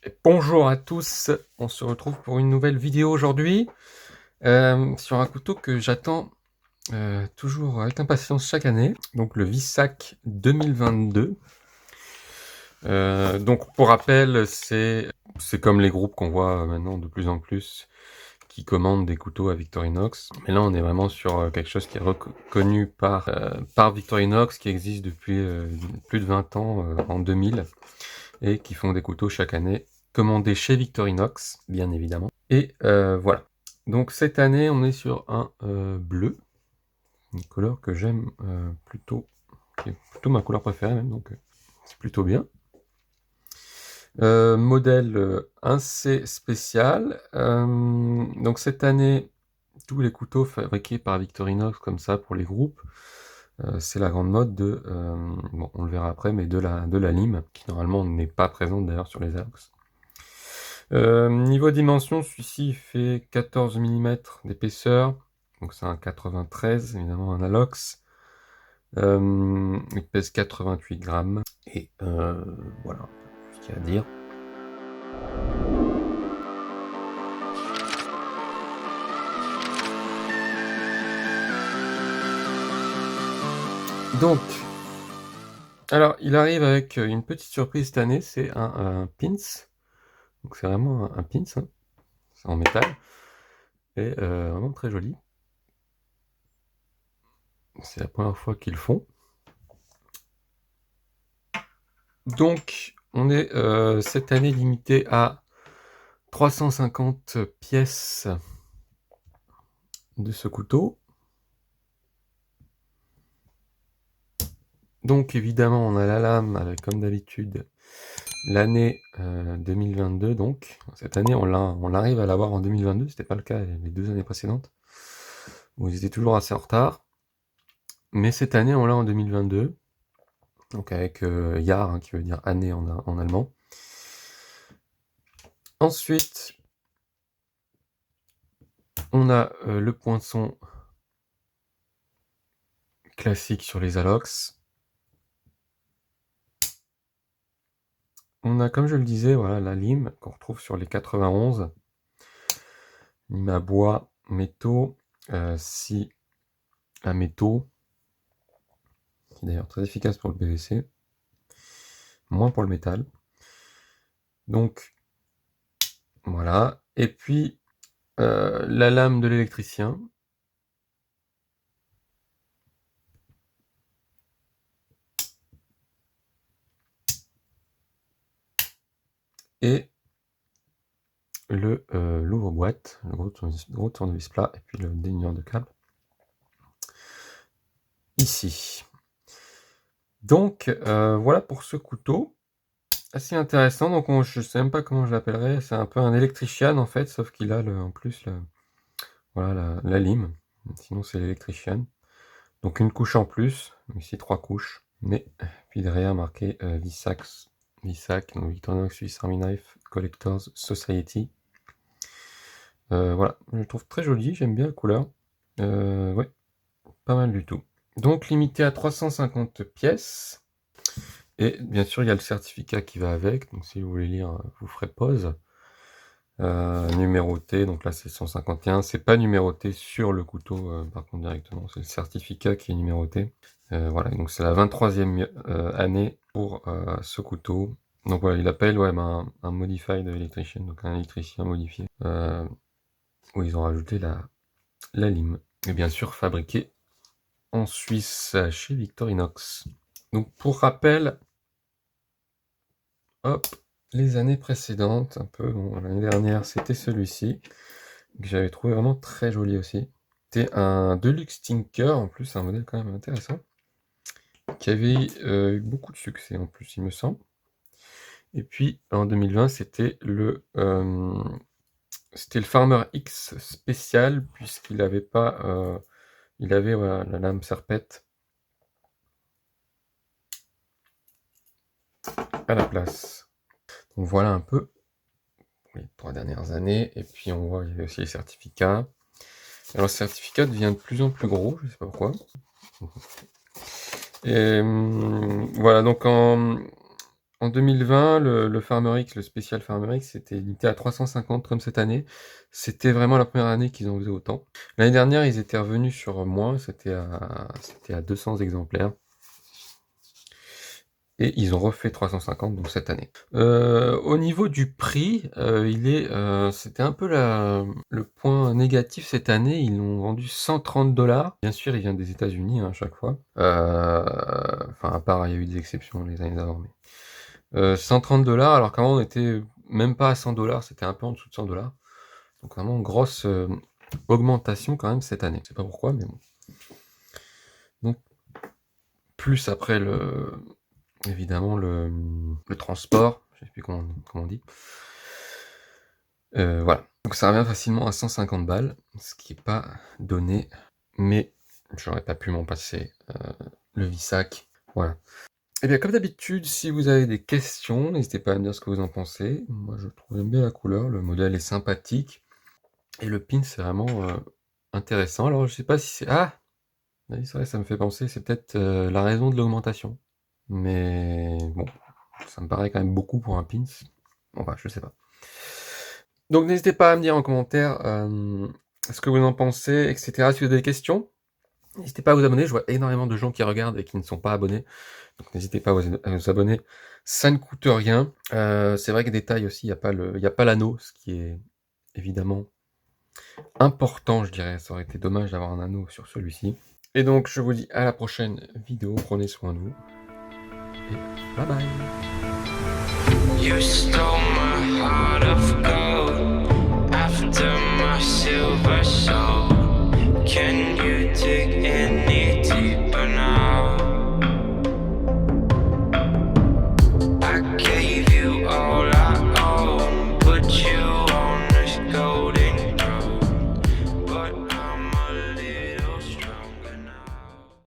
Et bonjour à tous, on se retrouve pour une nouvelle vidéo aujourd'hui sur un couteau que j'attends toujours avec impatience chaque année, donc le Vissac 2022. Donc pour rappel, c'est comme les groupes qu'on voit maintenant de plus en plus qui commandent des couteaux à Victorinox. Mais là on est vraiment sur quelque chose qui est reconnu par Victorinox, qui existe depuis plus de 20 ans, en 2000, et qui font des couteaux chaque année, commandés chez Victorinox, bien évidemment. Et voilà. Donc cette année, on est sur un bleu, une couleur que j'aime plutôt, qui est plutôt ma couleur préférée même, donc c'est plutôt bien. Modèle assez spécial. Donc cette année, tous les couteaux fabriqués par Victorinox comme ça pour les groupes, c'est la grande mode de, bon, on le verra après, mais de la lime, qui normalement n'est pas présente d'ailleurs sur les Alox. Niveau dimension, celui-ci fait 14 mm d'épaisseur, donc c'est un 93, évidemment un Alox. Il pèse 88 grammes, et voilà, ce qu'il y a à dire. Donc, alors il arrive avec une petite surprise cette année, c'est un pins. Donc c'est vraiment un pins, hein. C'est en métal, et vraiment très joli. C'est la première fois qu'ils le font. Donc, on est cette année limité à 350 pièces de ce couteau. Donc, évidemment, on a la lame avec, comme d'habitude, l'année 2022. Donc, cette année, on arrive à l'avoir en 2022. C'était pas le cas les 2 années précédentes, où ils étaient toujours assez en retard. Mais cette année, on l'a en 2022. Donc, avec Jahr, hein, qui veut dire année en allemand. Ensuite, on a le poinçon classique sur les Alox. On a, comme je le disais, voilà, la lime qu'on retrouve sur les 91. Lime à bois, métaux, scie à métaux, qui est d'ailleurs très efficace pour le PVC, moins pour le métal. Donc, voilà. Et puis, la lame de l'électricien. Et l'ouvre-boîte, le gros tournevis plat, et puis le dénoueur de câble. Ici. Donc, voilà pour ce couteau. Assez intéressant. Donc, je sais même pas comment je l'appellerais. C'est un peu un Electrician, en fait, sauf qu'il a en plus voilà, la lime. Sinon, c'est l'Electrician. Donc, une couche en plus. Ici, 3 couches. Mais, puis derrière, marqué Vissac, donc Victorinox Swiss Army Knife Collectors Society. Voilà, je le trouve très joli. J'aime bien la couleur. Ouais, pas mal du tout. Donc, limité à 350 pièces. Et bien sûr, il y a le certificat qui va avec. Donc, si vous voulez lire, vous ferez pause. Numéroté, donc là c'est 151, c'est pas numéroté sur le couteau par contre directement, c'est le certificat qui est numéroté. Voilà, donc c'est la 23e année pour ce couteau. Donc voilà, il appelle un Modified Electrician, donc un électricien modifié, où ils ont rajouté la lime. Et bien sûr fabriqué en Suisse chez Victorinox. Donc pour rappel, hop, les années précédentes, un peu, bon, l'année dernière c'était celui-ci, que j'avais trouvé vraiment très joli aussi. C'était un Deluxe Tinker, en plus un modèle quand même intéressant, qui avait eu beaucoup de succès en plus il me semble. Et puis en 2020 c'était le Farmer X spécial, puisqu'il avait pas il avait voilà, la lame serpette à la place. Donc voilà un peu les 3 dernières années. Et puis on voit il y avait aussi les certificats. Alors le certificat devient de plus en plus gros, je sais pas pourquoi. Et voilà, donc En 2020, le Farmer X, le spécial Farmer X, c'était limité à 350 comme cette année. C'était vraiment la première année qu'ils en faisaient autant. L'année dernière, ils étaient revenus sur moins, c'était à 200 exemplaires. Et ils ont refait 350 donc cette année. Au niveau du prix, c'était un peu le point négatif cette année. Ils l'ont vendu 130 $. Bien sûr, il vient des États-Unis à chaque fois. Enfin, à part, il y a eu des exceptions les années d'avant, mais 130 $, alors qu'avant on était même pas à 100 $, c'était un peu en dessous de 100 $. Donc vraiment grosse augmentation quand même cette année. Je sais pas pourquoi, mais bon. Donc plus après évidemment le transport, je sais plus comment on dit. Voilà. Donc ça revient facilement à 150 balles, ce qui est pas donné, mais j'aurais pas pu m'en passer. Le Vissac, voilà. Et bien comme d'habitude, si vous avez des questions, n'hésitez pas à me dire ce que vous en pensez. Moi je trouve bien la couleur, le modèle est sympathique, et le pin c'est vraiment intéressant. Alors je sais pas si c'est... Ah! Oui, c'est vrai, ça me fait penser, c'est peut-être la raison de l'augmentation. Mais bon, ça me paraît quand même beaucoup pour un pins. Enfin, je sais pas. Donc n'hésitez pas à me dire en commentaire ce que vous en pensez, etc. Si vous avez des questions, n'hésitez pas à vous abonner. Je vois énormément de gens qui regardent et qui ne sont pas abonnés. Donc n'hésitez pas à vous abonner. Ça ne coûte rien. C'est vrai que des tailles aussi, il n'y a pas l'anneau, ce qui est évidemment important, je dirais. Ça aurait été dommage d'avoir un anneau sur celui-ci. Et donc je vous dis à la prochaine vidéo. Prenez soin de vous. Et bye bye.